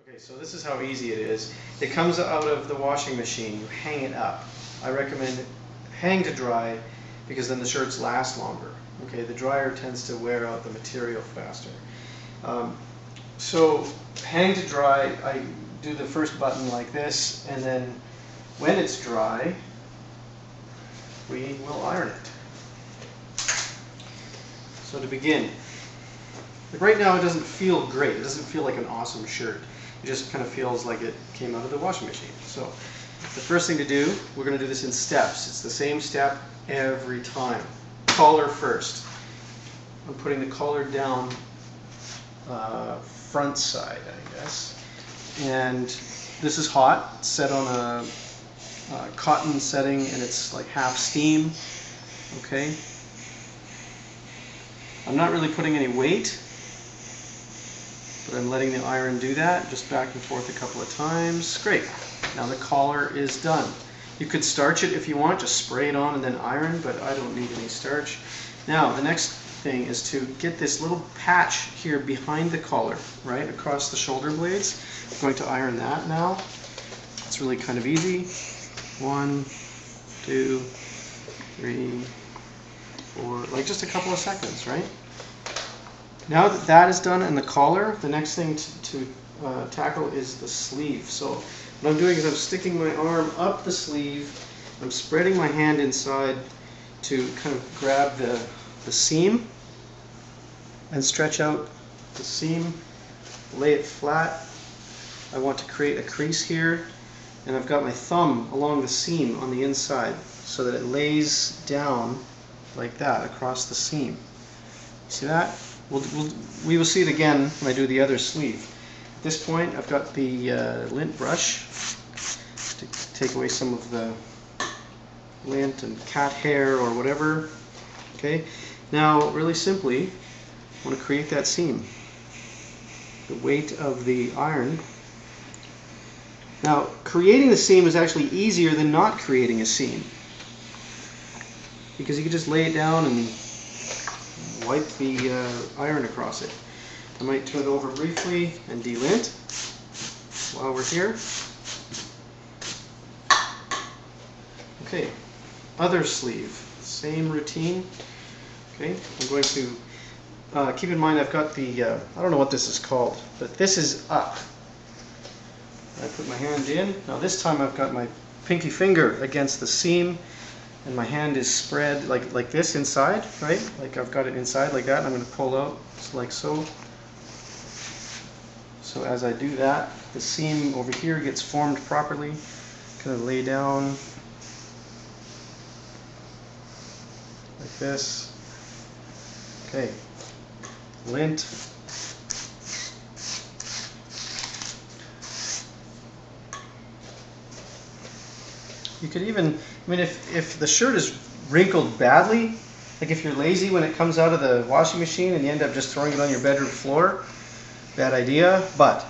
Okay, so this is how easy it is. It comes out of the washing machine, you hang it up. I recommend hang to dry because then the shirts last longer. Okay, the dryer tends to wear out the material faster. So hang to dry, I do the first button like this, and then when it's dry, we will iron it. So to begin, right now it doesn't feel great. It doesn't feel like an awesome shirt. It just kind of feels like it came out of the washing machine. So the first thing to do, we're going to do this in steps. It's the same step every time. Collar first. I'm putting the collar down front side, I guess. And this is hot. It's set on a cotton setting, and it's like half steam. Okay. I'm not really putting any weight, but I'm letting the iron do that, just back and forth a couple of times. Great. Now the collar is done. You could starch it if you want, just spray it on and then iron, but I don't need any starch. Now the next thing is to get this little patch here behind the collar, right, across the shoulder blades. I'm going to iron that now. It's really kind of easy. 1, 2, 3, 4, like just a couple of seconds, right? Now that that is done and the collar, the next thing to tackle is the sleeve. So what I'm doing is I'm sticking my arm up the sleeve, I'm spreading my hand inside to kind of grab the seam and stretch out the seam, lay it flat. I want to create a crease here, and I've got my thumb along the seam on the inside so that it lays down like that across the seam. See that? We will see it again when I do the other sleeve. At this point, I've got the lint brush to take away some of the lint and cat hair or whatever. Okay. Now, really simply, I want to create that seam. The weight of the iron. Now, creating the seam is actually easier than not creating a seam, because you can just lay it down and wipe the iron across it. I might turn it over briefly and delint while we're here. Okay, other sleeve, same routine. Okay, I'm going to keep in mind I've got the, I don't know what this is called, but this is up. I put my hand in. Now this time I've got my pinky finger against the seam, and my hand is spread like this inside, right? Like I've got it inside like that, and I'm going to pull out like so. So as I do that, the seam over here gets formed properly. Kind of lay down like this. Okay, lint. You could even, I mean, if the shirt is wrinkled badly, like if you're lazy when it comes out of the washing machine and you end up just throwing it on your bedroom floor, bad idea. But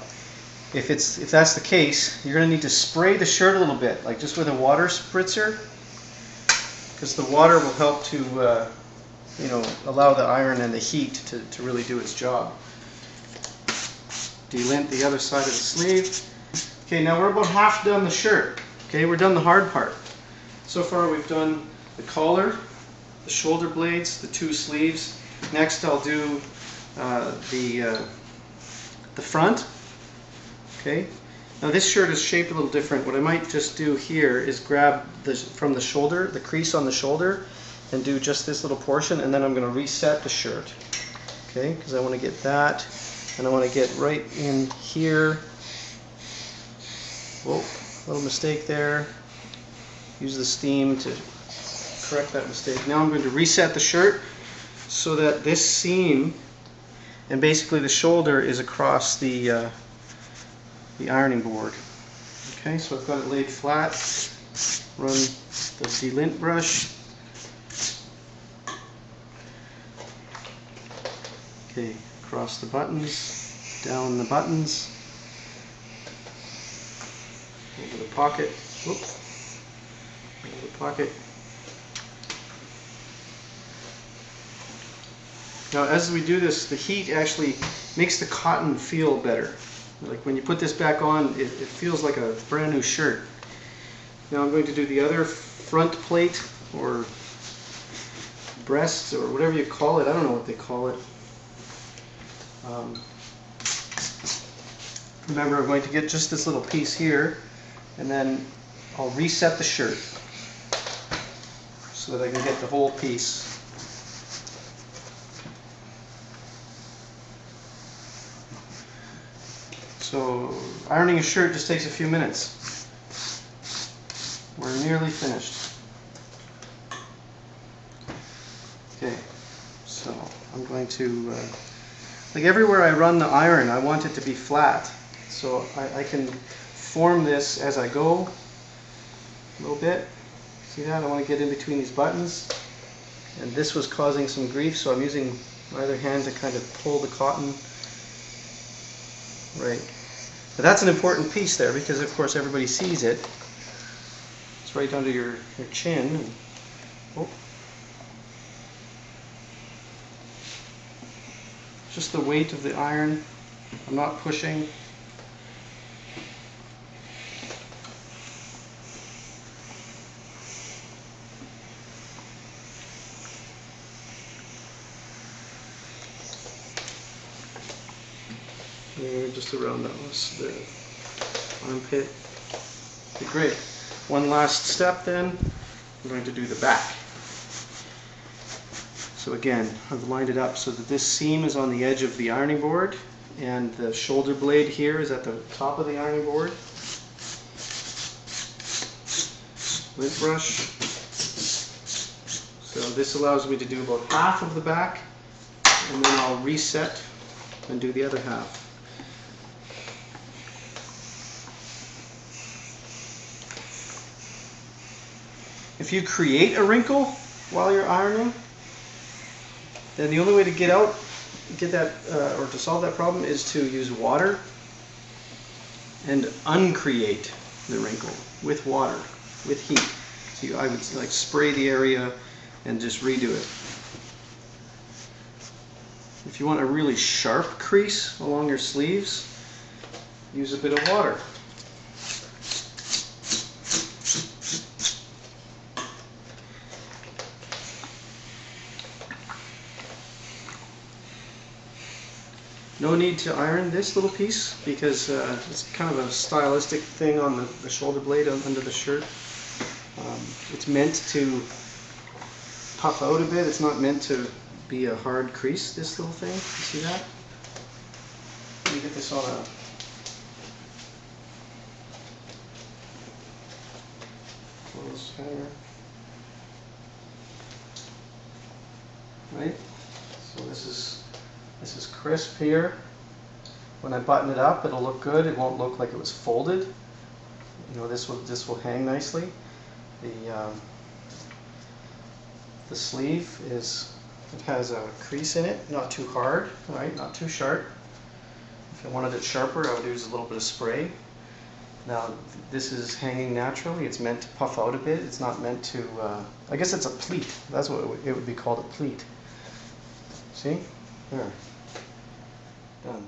if that's the case, you're going to need to spray the shirt a little bit, like just with a water spritzer, because the water will help to, you know, allow the iron and the heat to really do its job. Delint the other side of the sleeve. Okay, now we're about half done the shirt. Okay, we're done the hard part. So far we've done the collar, the shoulder blades, the two sleeves. Next I'll do the front. Okay. Now this shirt is shaped a little different. What I might just do here is grab from the shoulder, the crease on the shoulder, and do just this little portion, and then I'm going to reset the shirt. Okay, because I want to get that, and I want to get right in here. Whoa. Little mistake there. Use the steam to correct that mistake. Now I'm going to reset the shirt so that this seam and basically the shoulder is across the ironing board. Okay, so I've got it laid flat. Run the delint brush. Okay, across the buttons, down the buttons. Over the pocket, whoops, over the pocket. Now as we do this, the heat actually makes the cotton feel better. Like when you put this back on, it feels like a brand new shirt. Now I'm going to do the other front plate, or breasts, or whatever you call it. I don't know what they call it. Remember, I'm going to get just this little piece here, and then I'll reset the shirt so that I can get the whole piece. So ironing a shirt just takes a few minutes. We're nearly finished. Okay, so I'm going to, like everywhere I run the iron, I want it to be flat. So I can form this as I go a little bit. See that? I want to get in between these buttons. And this was causing some grief, so I'm using my other hand to kind of pull the cotton. Right. But that's an important piece there because, of course, everybody sees it. It's right under your chin. And, oh. Just the weight of the iron. I'm not pushing. Just around the armpit. Okay, great. One last step then. I'm going to do the back. So again, I've lined it up so that this seam is on the edge of the ironing board and the shoulder blade here is at the top of the ironing board. Lint brush. So this allows me to do about half of the back, and then I'll reset and do the other half. If you create a wrinkle while you're ironing, then the only way to get that, or to solve that problem is to use water and uncreate the wrinkle with water, with heat. So I would like spray the area and just redo it. If you want a really sharp crease along your sleeves, use a bit of water. No need to iron this little piece because it's kind of a stylistic thing on the shoulder blade under the shirt. It's meant to puff out a bit. It's not meant to be a hard crease, this little thing. You see that? Let me get this on a... clothes hanger. Right? So this is crisp here. When I button it up, it'll look good. It won't look like it was folded. You know, this will hang nicely. The sleeve has a crease in it, not too hard, right? Not too sharp. If I wanted it sharper, I would use a little bit of spray. Now, this is hanging naturally. It's meant to puff out a bit. It's not meant to. I guess it's a pleat. That's what it would be called, a pleat. See? There. Done.